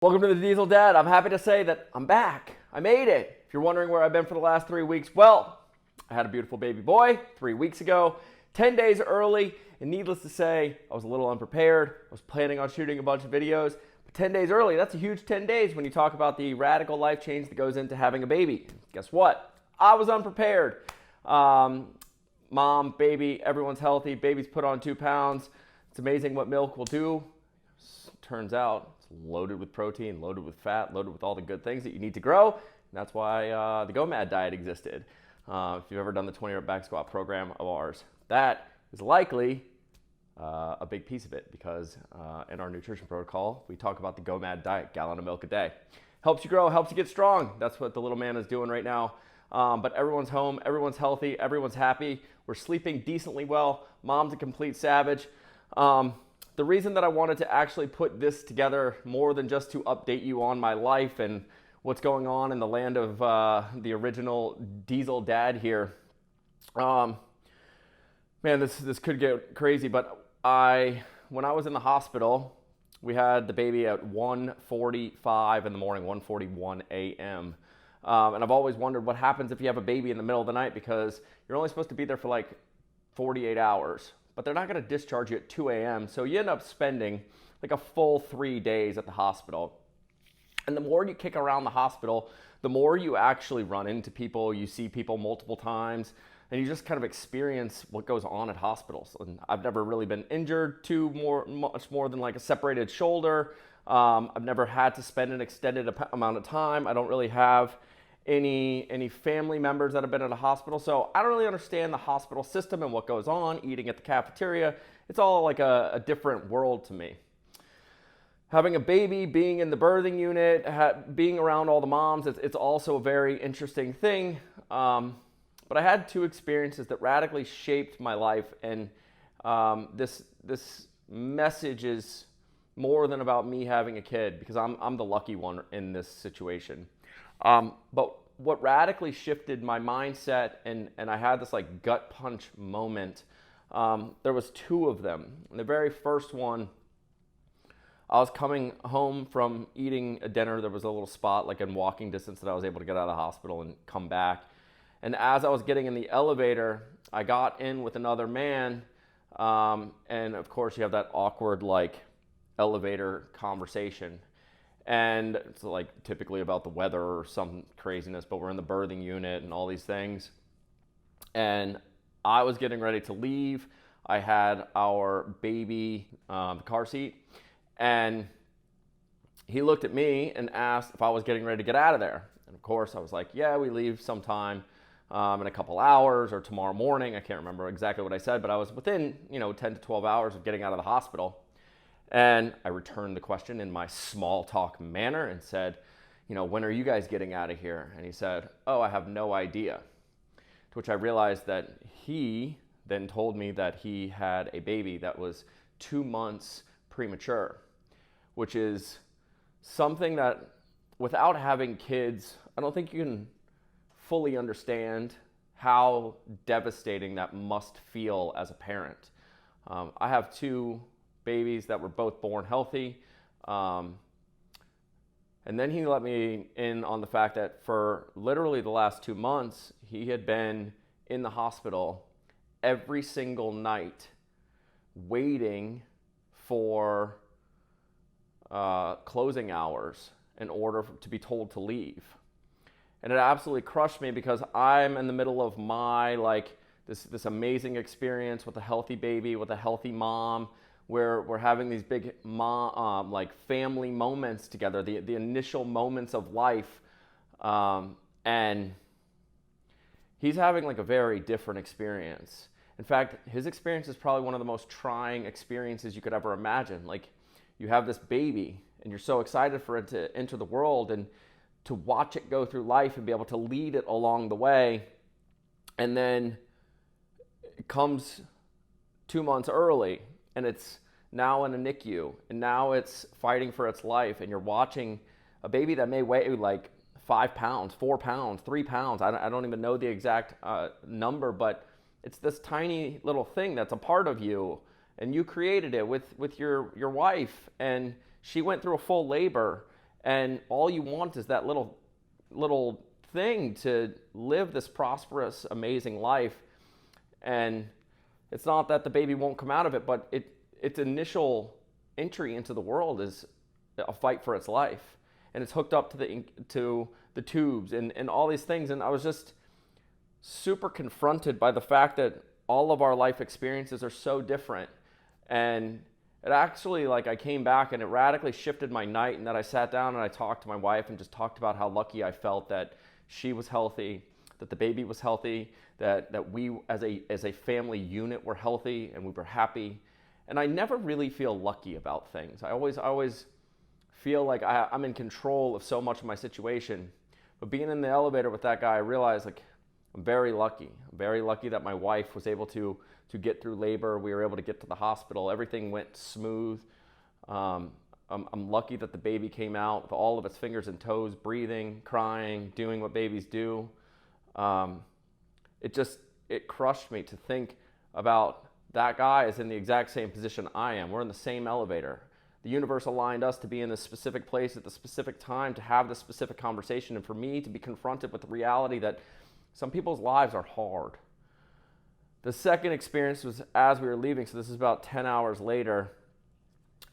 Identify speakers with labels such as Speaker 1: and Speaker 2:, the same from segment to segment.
Speaker 1: Welcome to the Diesel Dad. I'm happy to say that I'm back. I made it. If you're wondering where I've been for the last 3 weeks, well, I had a beautiful baby boy 3 weeks ago, 10 days early, and needless to say, I was a little unprepared. I was planning on shooting a bunch of videos, but 10 days early, that's a huge 10 days when you talk about the radical life change that goes into having a baby. Guess what? I was unprepared. Mom, baby, everyone's healthy. Baby's put on 2 pounds. It's amazing what milk will do. Turns out it's loaded with protein, loaded with fat, loaded with all the good things that you need to grow. And that's why the GOMAD diet existed. If you've ever done the 20-rep back squat program of ours, that is likely a big piece of it, because in our nutrition protocol, we talk about the GOMAD diet, gallon of milk a day. Helps you grow, helps you get strong. That's what the little man is doing right now. But everyone's home, everyone's healthy, everyone's happy. We're sleeping decently well. Mom's a complete savage. The reason that I wanted to actually put this together more than just to update you on my life and what's going on in the land of the original Diesel Dad here. Man, this could get crazy, but when I was in the hospital, we had the baby at 1:45 in the morning, 1:41 a.m. And I've always wondered what happens if you have a baby in the middle of the night, because you're only supposed to be there for like 48 hours. But they're not going to discharge you at 2 a.m. So you end up spending like a full 3 days at the hospital. And the more you kick around the hospital, the more you actually run into people. You see people multiple times, and you just kind of experience what goes on at hospitals. And I've never really been injured much more than like a separated shoulder. I've never had to spend an extended amount of time. I don't really have any family members that have been at a hospital, so I don't really understand the hospital system and what goes on, eating at the cafeteria. It's all like a different world to me. Having a baby, being in the birthing unit, being around all the moms, it's also a very interesting thing. But I had 2 experiences that radically shaped my life, and this message is more than about me having a kid, because I'm the lucky one in this situation. But what radically shifted my mindset, and I had this like gut punch moment, there was 2 of them. And the very first one, I was coming home from eating a dinner. There was a little spot like in walking distance that I was able to get out of the hospital and come back. And as I was getting in the elevator, I got in with another man. And of course you have that awkward like elevator conversation. And it's like typically about the weather or some craziness, but we're in the birthing unit and all these things. And I was getting ready to leave. I had our baby, the car seat, and he looked at me and asked if I was getting ready to get out of there. And of course I was like, yeah, we leave sometime in a couple hours or tomorrow morning. I can't remember exactly what I said, but I was within 10 to 12 hours of getting out of the hospital. And I returned the question in my small talk manner and said, when are you guys getting out of here? And he said, oh, I have no idea. To which I realized that he then told me that he had a baby that was 2 months premature, which is something that without having kids, I don't think you can fully understand how devastating that must feel as a parent. I have 2 babies that were both born healthy. And then he let me in on the fact that for literally the last 2 months, he had been in the hospital every single night waiting for closing hours in order to be told to leave. And it absolutely crushed me, because I'm in the middle of my this amazing experience with a healthy baby, with a healthy mom, where we're having these big family moments together, the initial moments of life, and he's having like a very different experience. In fact, his experience is probably one of the most trying experiences you could ever imagine. Like, you have this baby and you're so excited for it to enter the world and to watch it go through life and be able to lead it along the way, and then it comes 2 months early, and it's now in a NICU, and now it's fighting for its life, and you're watching a baby that may weigh like 5 pounds, 4 pounds, 3 pounds. I don't even know the exact number, but it's this tiny little thing that's a part of you, and you created it with your wife, and she went through a full labor, And all you want is that little thing to live this prosperous, amazing life. And it's not that the baby won't come out of it, but its initial entry into the world is a fight for its life. And it's hooked up to the tubes and all these things. And I was just super confronted by the fact that all of our life experiences are so different. And it actually, like, I came back and it radically shifted my night, and that I sat down and I talked to my wife and just talked about how lucky I felt that she was healthy, that the baby was healthy, that we as a family unit were healthy and we were happy. And I never really feel lucky about things. I always feel like I'm in control of so much of my situation. But being in the elevator with that guy, I realized, like, I'm very lucky. I'm very lucky that my wife was able to get through labor. We were able to get to the hospital. Everything went smooth. I'm lucky that the baby came out with all of its fingers and toes, breathing, crying, doing what babies do. It crushed me to think about that guy is in the exact same position I am. We're in the same elevator. The universe aligned us to be in this specific place at the specific time to have this specific conversation, and for me to be confronted with the reality that some people's lives are hard. The second experience was as we were leaving, so this is about 10 hours later,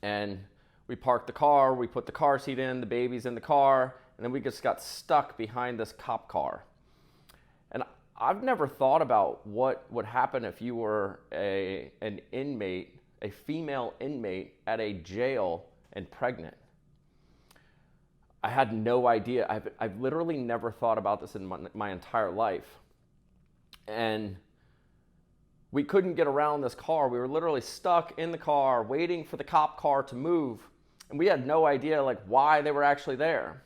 Speaker 1: and we parked the car, we put the car seat in, the baby's in the car, and then we just got stuck behind this cop car. And I've never thought about what would happen if you were an inmate, a female inmate at a jail and pregnant. I had no idea. I've literally never thought about this in my entire life. And we couldn't get around this car. We were literally stuck in the car waiting for the cop car to move. And we had no idea, like, why they were actually there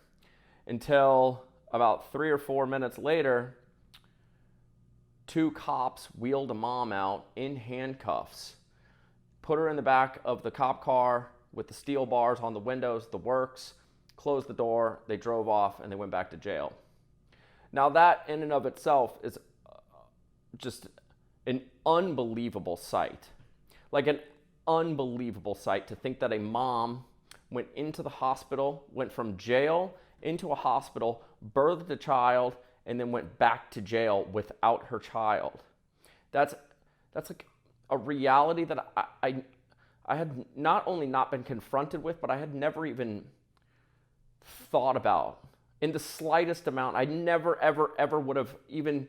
Speaker 1: until about 3 or 4 minutes later, 2 cops wheeled a mom out in handcuffs, put her in the back of the cop car with the steel bars on the windows, the works, closed the door, they drove off, and they went back to jail. Now that in and of itself is just an unbelievable sight. Like, an unbelievable sight to think that a mom went into the hospital, went from jail into a hospital, birthed a child, and then went back to jail without her child. That's like a reality that I had not only not been confronted with, but I had never even thought about in the slightest amount. I never, ever, ever would have even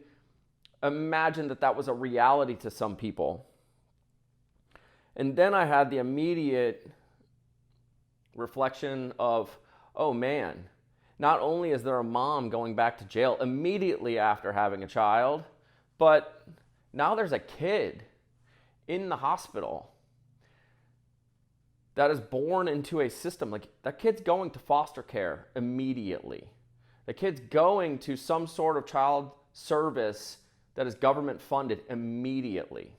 Speaker 1: imagined that that was a reality to some people. And then I had the immediate reflection of, oh man, not only is there a mom going back to jail immediately after having a child, but now there's a kid in the hospital that is born into a system. Like, that kid's going to foster care immediately. The kid's going to some sort of child service that is government funded immediately.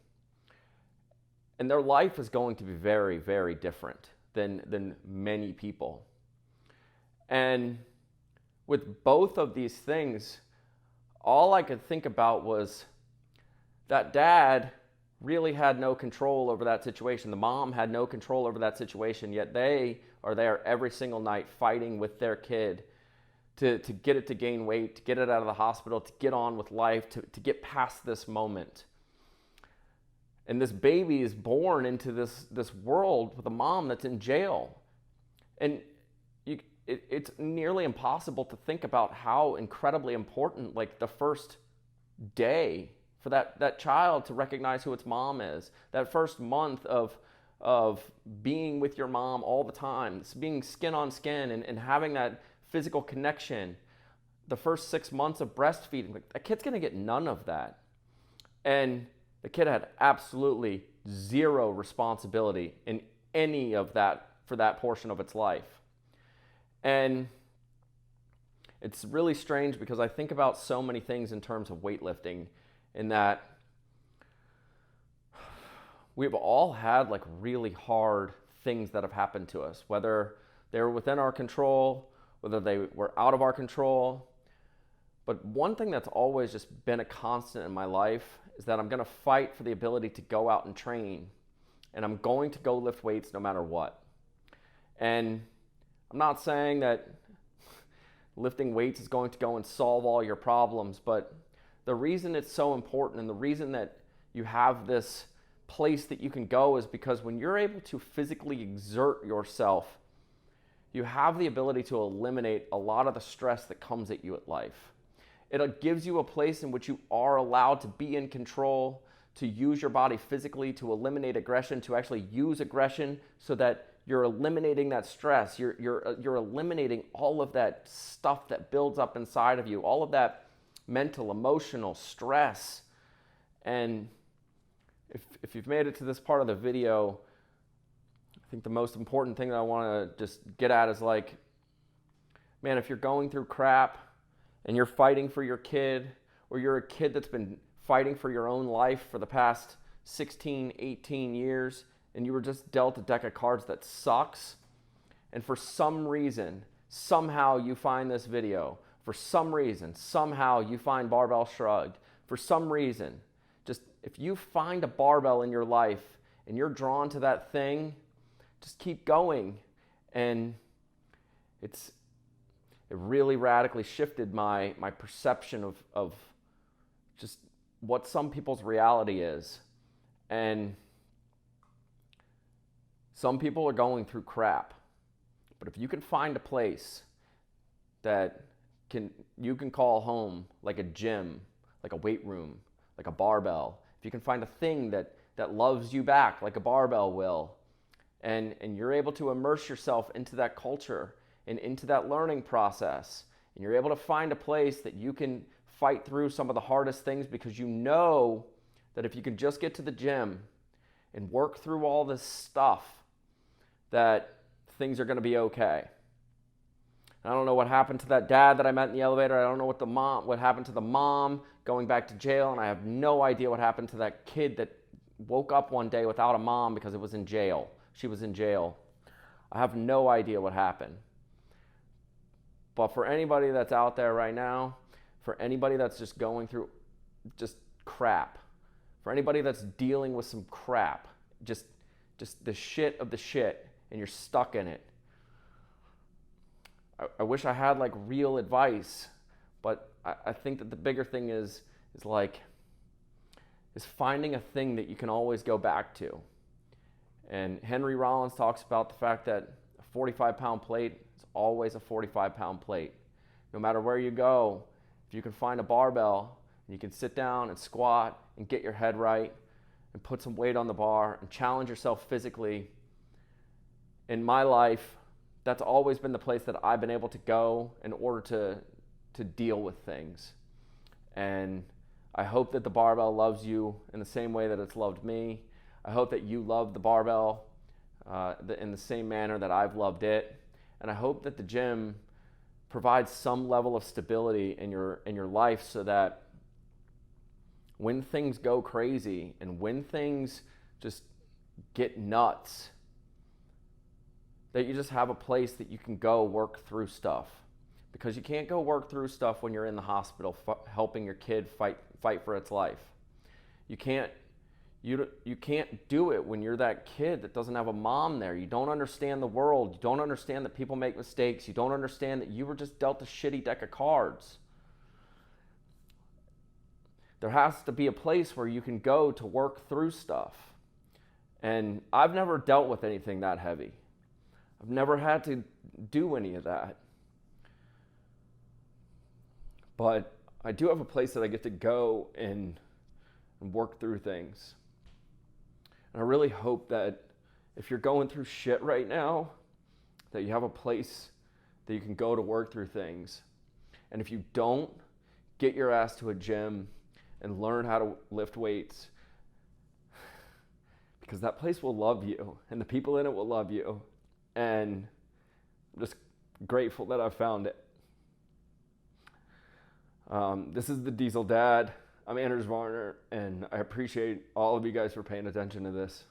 Speaker 1: And their life is going to be very, very different than many people. And with both of these things, all I could think about was that dad really had no control over that situation. The mom had no control over that situation, yet they are there every single night fighting with their kid to get it to gain weight, to get it out of the hospital, to get on with life, to get past this moment. And this baby is born into this world with a mom that's in jail. And it's nearly impossible to think about how incredibly important, like, the first day for that child to recognize who its mom is, that first month of being with your mom all the time, being skin on skin and having that physical connection, the first 6 months of breastfeeding, like, a kid's gonna get none of that. And the kid had absolutely zero responsibility in any of that for that portion of its life. And it's really strange because I think about so many things in terms of weightlifting, in that we've all had, like, really hard things that have happened to us, whether they were within our control, whether they were out of our control. But one thing that's always just been a constant in my life is that I'm going to fight for the ability to go out and train, and I'm going to go lift weights no matter what. And I'm not saying that lifting weights is going to go and solve all your problems. But the reason it's so important and the reason that you have this place that you can go is because when you're able to physically exert yourself, you have the ability to eliminate a lot of the stress that comes at you at life. It gives you a place in which you are allowed to be in control, to use your body physically, to eliminate aggression, to actually use aggression so that you're eliminating that stress. You're eliminating all of that stuff that builds up inside of you, all of that mental, emotional stress. And if you've made it to this part of the video, I think the most important thing that I want to just get at is like, man, if you're going through crap and you're fighting for your kid, or you're a kid that's been fighting for your own life for the past 16, 18 years, and you were just dealt a deck of cards that sucks, and for some reason, somehow you find this video, for some reason, somehow you find Barbell Shrugged, for some reason, just if you find a barbell in your life and you're drawn to that thing, just keep going. And it really radically shifted my perception of just what some people's reality is. And some people are going through crap, but if you can find a place that you can call home, like a gym, like a weight room, like a barbell, if you can find a thing that loves you back like a barbell will, and you're able to immerse yourself into that culture and into that learning process, and you're able to find a place that you can fight through some of the hardest things because you know that if you can just get to the gym and work through all this stuff, that things are going to be okay. I don't know what happened to that dad that I met in the elevator. I don't know what happened to the mom going back to jail, and I have no idea what happened to that kid that woke up one day without a mom because it was in jail. She was in jail. I have no idea what happened. But for anybody that's out there right now, for anybody that's just going through just crap, for anybody that's dealing with some crap, just the shit of the shit, and you're stuck in it, I wish I had like real advice, but I think that the bigger thing is finding a thing that you can always go back to. And Henry Rollins talks about the fact that a 45-pound plate is always a 45-pound plate. No matter where you go, if you can find a barbell and you can sit down and squat and get your head right and put some weight on the bar and challenge yourself physically, in my life, that's always been the place that I've been able to go in order to deal with things. And I hope that the barbell loves you in the same way that it's loved me. I hope that you love the barbell in the same manner that I've loved it. And I hope that the gym provides some level of stability in your life so that when things go crazy and when things just get nuts, that you just have a place that you can go work through stuff. Because you can't go work through stuff when you're in the hospital helping your kid fight for its life. You can't do it when you're that kid that doesn't have a mom there. You don't understand the world. You don't understand that people make mistakes. You don't understand that you were just dealt a shitty deck of cards. There has to be a place where you can go to work through stuff. And I've never dealt with anything that heavy. I've never had to do any of that. But I do have a place that I get to go and work through things. And I really hope that if you're going through shit right now, that you have a place that you can go to work through things. And if you don't, get your ass to a gym and learn how to lift weights. Because that place will love you, and the people in it will love you. And I'm just grateful that I found it. This is the Diesel Dad. I'm Anders Varner, and I appreciate all of you guys for paying attention to this.